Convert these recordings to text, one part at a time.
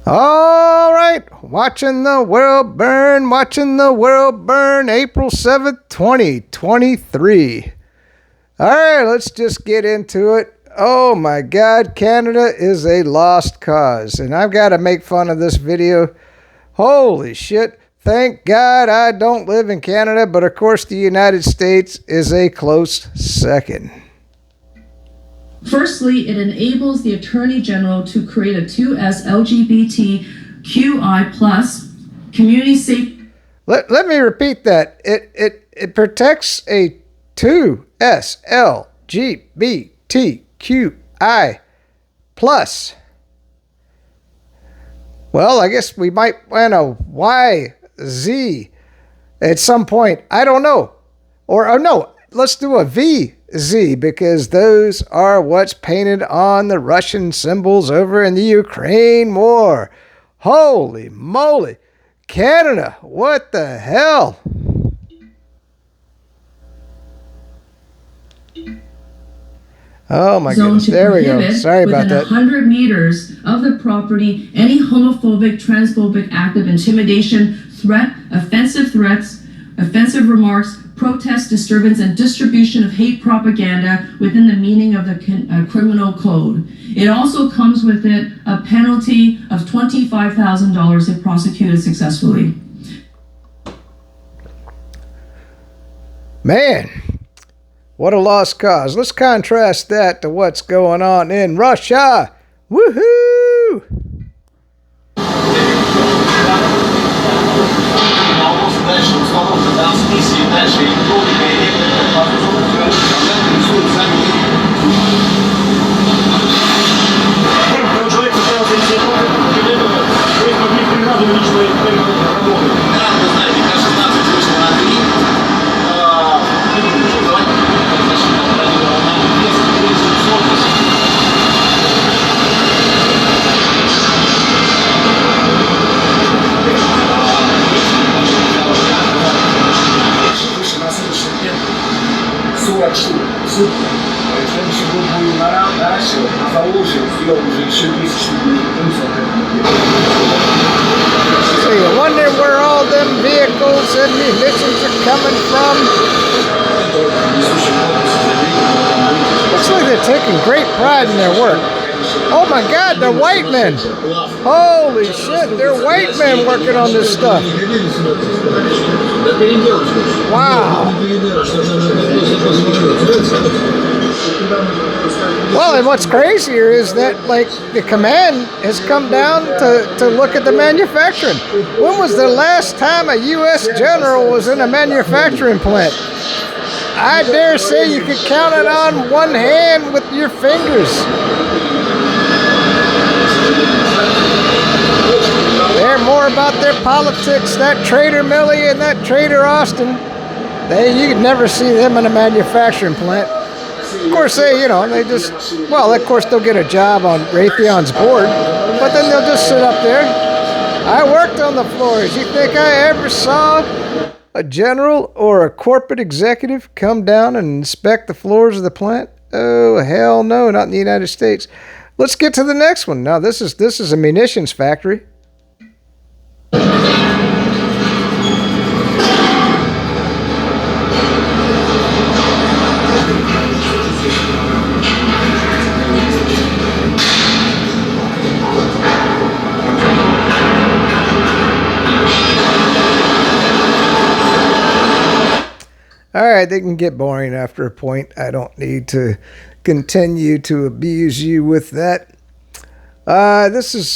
All right, watching the world burn, April 7th, 2023. All right, let's just get into it. Oh my God, Canada is a lost cause, and I've got to make fun of this video. Holy shit. Thank God I don't live in Canada, but of course the United States is a close second. Firstly, it enables the Attorney General to create a 2S LGBTQI+ community safe. Let me repeat that. It protects a 2S LGBTQI+. Well, I guess we might want a YZ at some point. I don't know. Or no, let's do a VZ, because those are what's painted on the Russian symbols over in the Ukraine war. Holy moly. Canada, what the hell? Oh my goodness, there we go. Sorry about that. Within 100 meters of the property, any homophobic, transphobic act of intimidation, threat, offensive threats, offensive remarks, protest, disturbance, and distribution of hate propaganda within the meaning of the criminal code. It also comes with it a penalty of $25,000 if prosecuted successfully. Man, what a lost cause. Let's contrast that to what's going on in Russia. Woohoo! So you wonder where all them vehicles and munitions are coming from? Looks like they're taking great pride in their work. Oh my God, they're white men. Holy shit, they're white men working on this stuff. Wow. Well, and what's crazier is that, like, the command has come down to look at the manufacturing. When was the last time a U.S. general was in a manufacturing plant? I dare say you could count it on one hand with your fingers. They're more about their politics. That Trader Millie and that Trader Austin, you could never see them in a manufacturing plant. Of course, they just, well, of course they'll get a job on Raytheon's board, but then they'll just sit up there. I worked on the floors. You think I ever saw a general or a corporate executive come down and inspect the floors of the plant? Oh, hell no, not in the United States. Let's get to the next one. Now, this is a munitions factory. All right, they can get boring after a point. I don't need to continue to abuse you with that. This is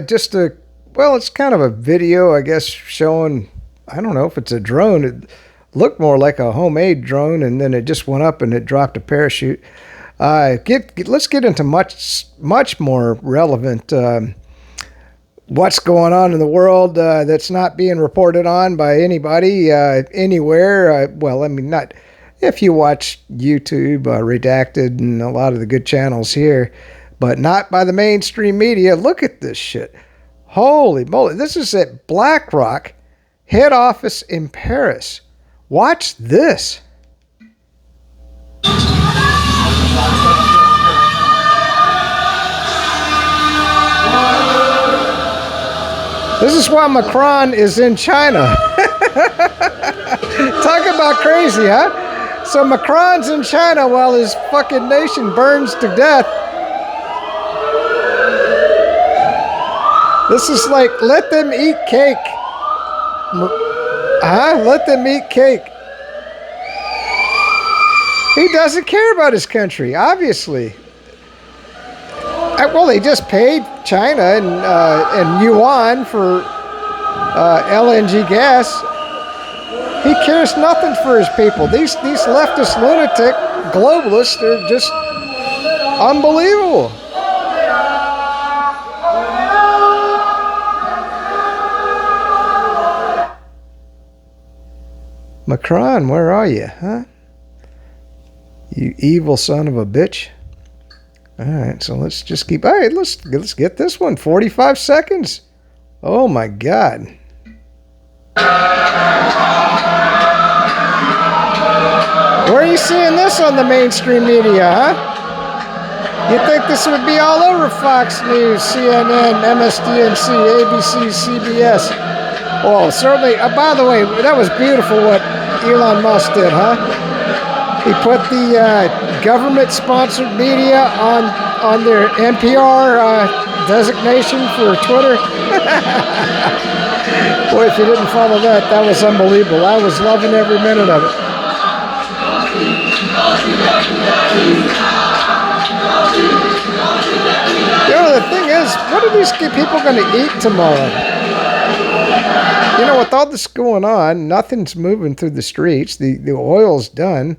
just it's kind of a video, I guess, showing, I don't know if it's a drone. It looked more like a homemade drone, and then it just went up and it dropped a parachute. Let's get into much more relevant what's going on in the world that's not being reported on by anybody anywhere. Well, I mean, not if you watch YouTube, Redacted, and a lot of the good channels here, but not by the mainstream media. Look at this shit. Holy moly. This is at BlackRock head office in Paris. Watch this. This is why Macron is in China. Talk about crazy, huh? So Macron's in China while his fucking nation burns to death. This is like, let them eat cake. Let them eat cake. He doesn't care about his country, obviously. Well, they just paid China and yuan for LNG gas. He cares nothing for his people. These leftist lunatic globalists are just unbelievable. Macron, where are you, huh? You evil son of a bitch. All right, so let's just keep. All right, let's get this one. 45 seconds. Oh my God. Where are you seeing this on the mainstream media, huh? You think this would be all over Fox News, CNN, MSDNC, ABC, CBS? Well, certainly. By the way, that was beautiful what Elon Musk did, huh? He put the government-sponsored media on their NPR designation for Twitter. Boy, if you didn't follow that, that was unbelievable. I was loving every minute of it. You know, the thing is, what are these people going to eat tomorrow? You know, with all this going on, nothing's moving through the streets. The oil's done.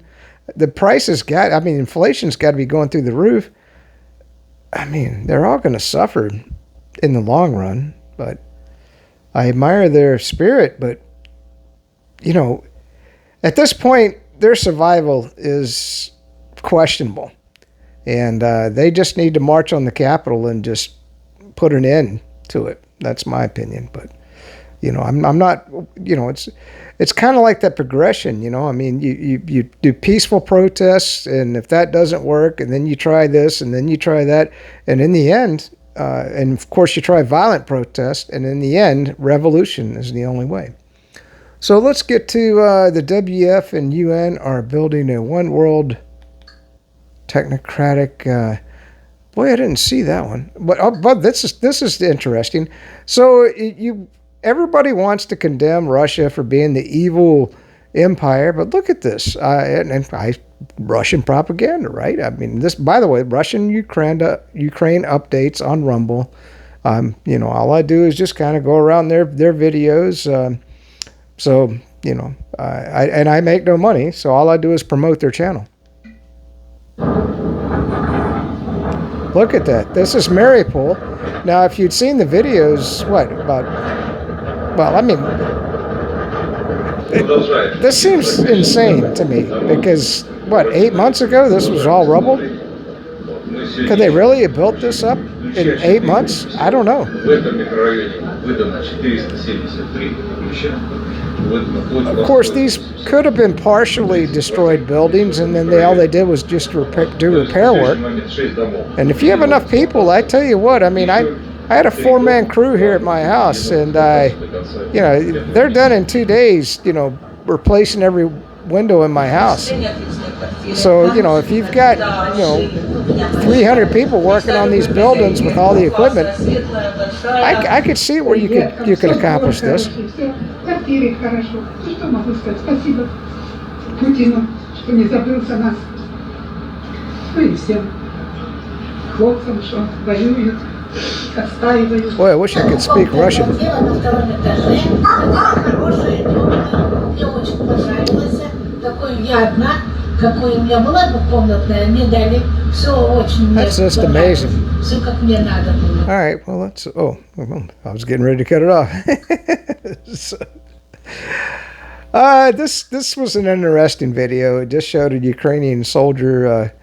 The prices inflation's got to be going through the roof. I mean, they're all going to suffer in the long run, but I admire their spirit. But, you know, at this point, their survival is questionable. And they just need to march on the Capitol and just put an end to it. That's my opinion. But, you know, I'm not, you know, it's kind of like that progression, you know. I mean, you do peaceful protests, and if that doesn't work, and then you try this, and then you try that, and in the end, and of course you try violent protest, and in the end, revolution is the only way. So let's get to the WF and UN are building a one world technocratic. Boy, I didn't see that one, but this is interesting. So everybody wants to condemn Russia for being the evil empire, but look at this. Russian propaganda, right? I mean, this, by the way, Russian-Ukraine updates on Rumble. You know, all I do is just kind of go around their videos. So, you know, I make no money, so all I do is promote their channel. Look at that. This is Mariupol. Now, if you'd seen the videos, this seems insane to me because, 8 months ago, this was all rubble? Could they really have built this up in 8 months? I don't know. Of course, these could have been partially destroyed buildings, and then all they did was just do repair work. And if you have enough people, I tell you what, I mean, I had a 4-man crew here at my house, and you know, they're done in 2 days, you know, replacing every window in my house. So, you know, if you've got, you know, 300 people working on these buildings with all the equipment, I could see where you could accomplish this. Boy, I wish I could speak Russian. That's just amazing. All right, well, that's, I was getting ready to cut it off. This was an interesting video. It just showed a Ukrainian soldier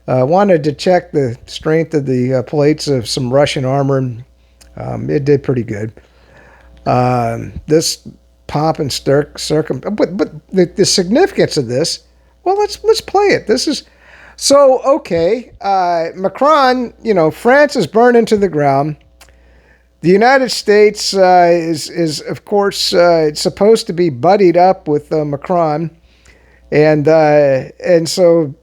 wanted to check the strength of the plates of some Russian armor. It did pretty good. This pomp and but the significance of this. Well, let's play it. This is so okay. Macron, you know, France is burning to the ground. The United States is of course supposed to be buddied up with Macron, and so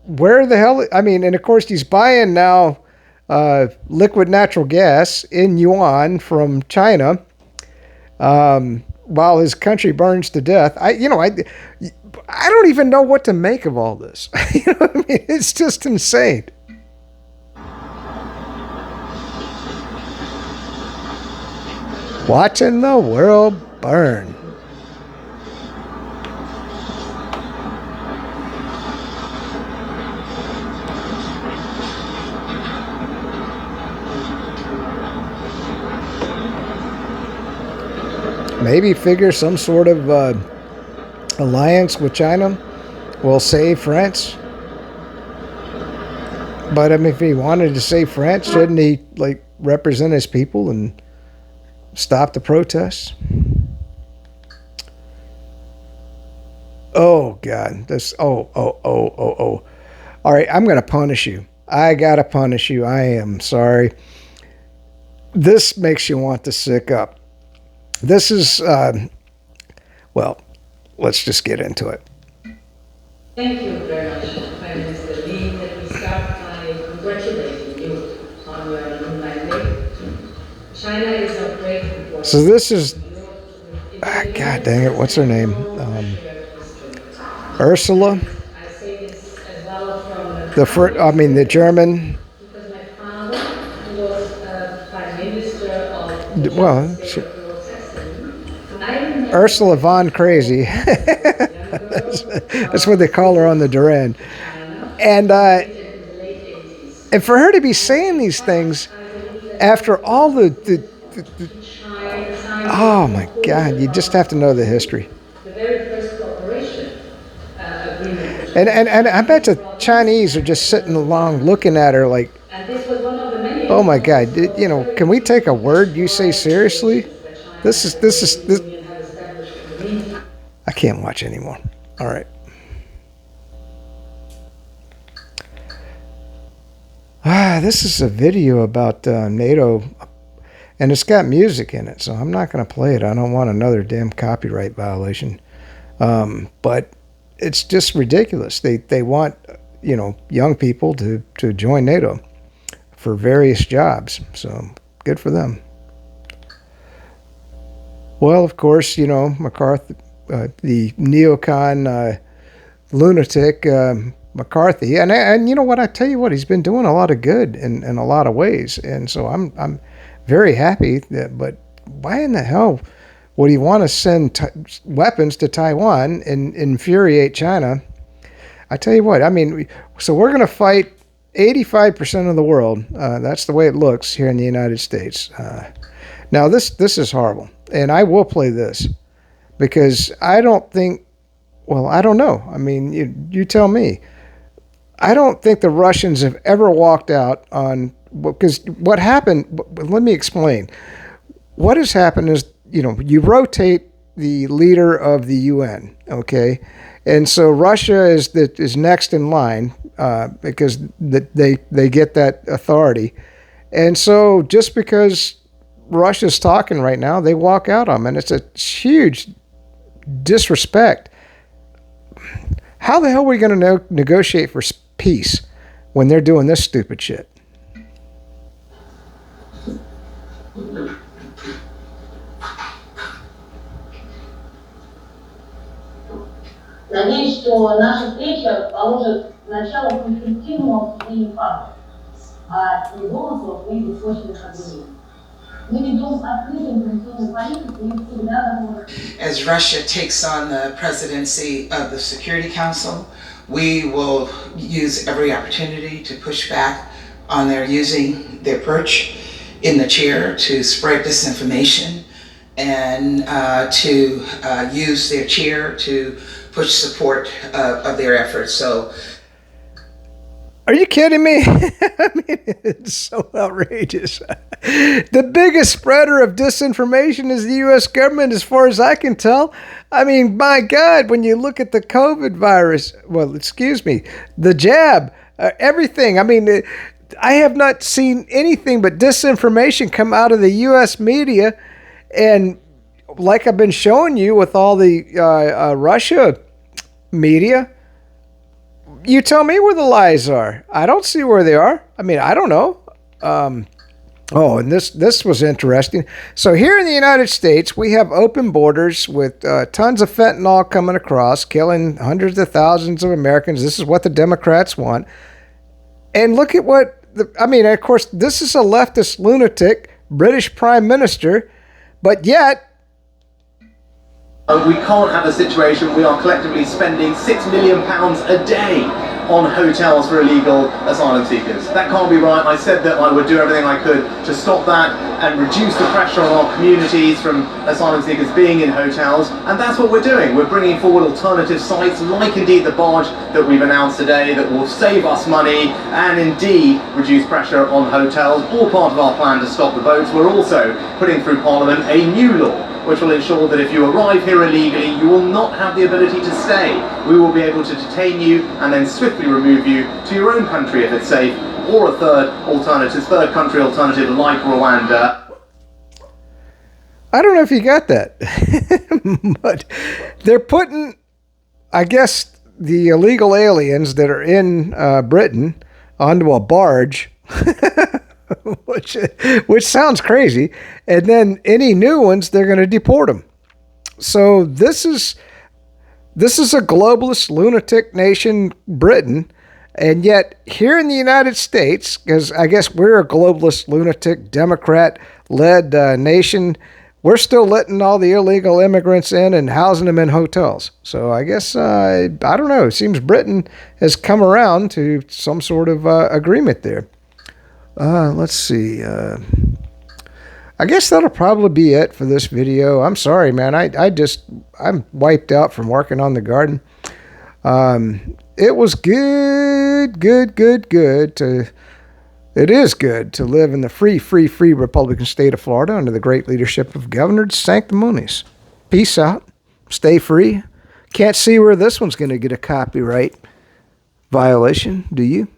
where the hell? I mean, and of course he's buying now liquid natural gas in yuan from China, while his country burns to death. I don't even know what to make of all this. You know what I mean? It's just insane. Watching the world burn. Maybe figure some sort of alliance with China will save France. But I mean, if he wanted to save France, shouldn't he like represent his people and stop the protests? Oh God, this. Oh. All right, I'm gonna punish you. I gotta punish you. I am sorry. This makes you want to sick up. This is well. Let's just get into it. Thank you very much, Prime Minister Lee. Let me start by congratulating you on your new mandate. China is of great importance. So this is, God dang it, what's her name? Ursula. I say this as well from The first, I mean, the German. because my father, who was Prime Minister of the Well, state of North Saxony, I remember Ursula von Crazy. That's what they call her on the Duran. And in the late 80s. and for her to be saying these things after all the oh my God, you just have to know the history. The very first cooperation agreement. And I bet the Chinese are just sitting along looking at her like, And this was one of the many. oh my God, you know, can we take a word you say seriously? This. I can't watch anymore. All right. This is a video about NATO, and it's got music in it, so I'm not going to play it. I don't want another damn copyright violation. But it's just ridiculous. They want, you know, young people to join NATO for various jobs. So good for them. Well, of course, you know, McCarthy, the neocon lunatic McCarthy, and you know what? I tell you what, he's been doing a lot of good in a lot of ways, and so I'm very happy. But why in the hell would he want to send weapons to Taiwan and infuriate China? I tell you what, I mean, so we're going to fight 85% of the world. That's the way it looks here in the United States. Now this is horrible, and I will play this because I don't think. Well, I don't know. I mean, you tell me. I don't think the Russians have ever walked out on, because what happened, let me explain. What has happened is, you know, you rotate the leader of the UN, okay? And so Russia is next in line because they get that authority. And so just because Russia's talking right now, they walk out on them, and it's a huge disrespect. How the hell are we going to negotiate for peace when they're doing this stupid shit? Надеюсь, что наша встреча положит начало конструктивному обсуждению фактов, а не домыслов и бессрочных обвинений. As Russia takes on the presidency of the Security Council, we will use every opportunity to push back on their using their perch in the chair to spread disinformation and to use their chair to push support of their efforts. So, are you kidding me? I mean, it's so outrageous. The biggest spreader of disinformation is the U.S. government, as far as I can tell. I mean, my God, when you look at the COVID virus, well, excuse me, the jab, everything. I mean, I have not seen anything but disinformation come out of the U.S. media, and like I've been showing you with all the Russia media, you tell me where the lies are. I don't see where they are. I mean, I don't know. Oh, and this was interesting. So here in the United States, we have open borders with tons of fentanyl coming across, killing hundreds of thousands of Americans. This is what the Democrats want. And look at what, of course, this is a leftist lunatic, British Prime Minister, but yet... We can't have a situation we are collectively spending £6 million a day on hotels for illegal asylum seekers. That can't be right. I said that I would do everything I could to stop that and reduce the pressure on our communities from asylum seekers being in hotels, and that's what we're doing. We're bringing forward alternative sites, like indeed the barge that we've announced today, that will save us money and indeed reduce pressure on hotels, all part of our plan to stop the boats. We're also putting through Parliament a new law which will ensure that if you arrive here illegally, you will not have the ability to stay. We will be able to detain you and then swiftly remove you to your own country if it's safe, or a third country alternative like Rwanda. I don't know if you got that, but they're putting, I guess, the illegal aliens that are in Britain onto a barge, which sounds crazy, and then any new ones, they're going to deport them. So this is a globalist lunatic nation, Britain, and yet here in the United States, because I guess we're a globalist lunatic Democrat-led nation, we're still letting all the illegal immigrants in and housing them in hotels. So I guess, I don't know, it seems Britain has come around to some sort of agreement there. Let's see. I guess that'll probably be it for this video. I'm sorry, man. I'm wiped out from working on the garden. It was good to live in the free Republican state of Florida under the great leadership of Governor Sanctimonious. Peace out. Stay free. Can't see where this one's going to get a copyright violation, do you?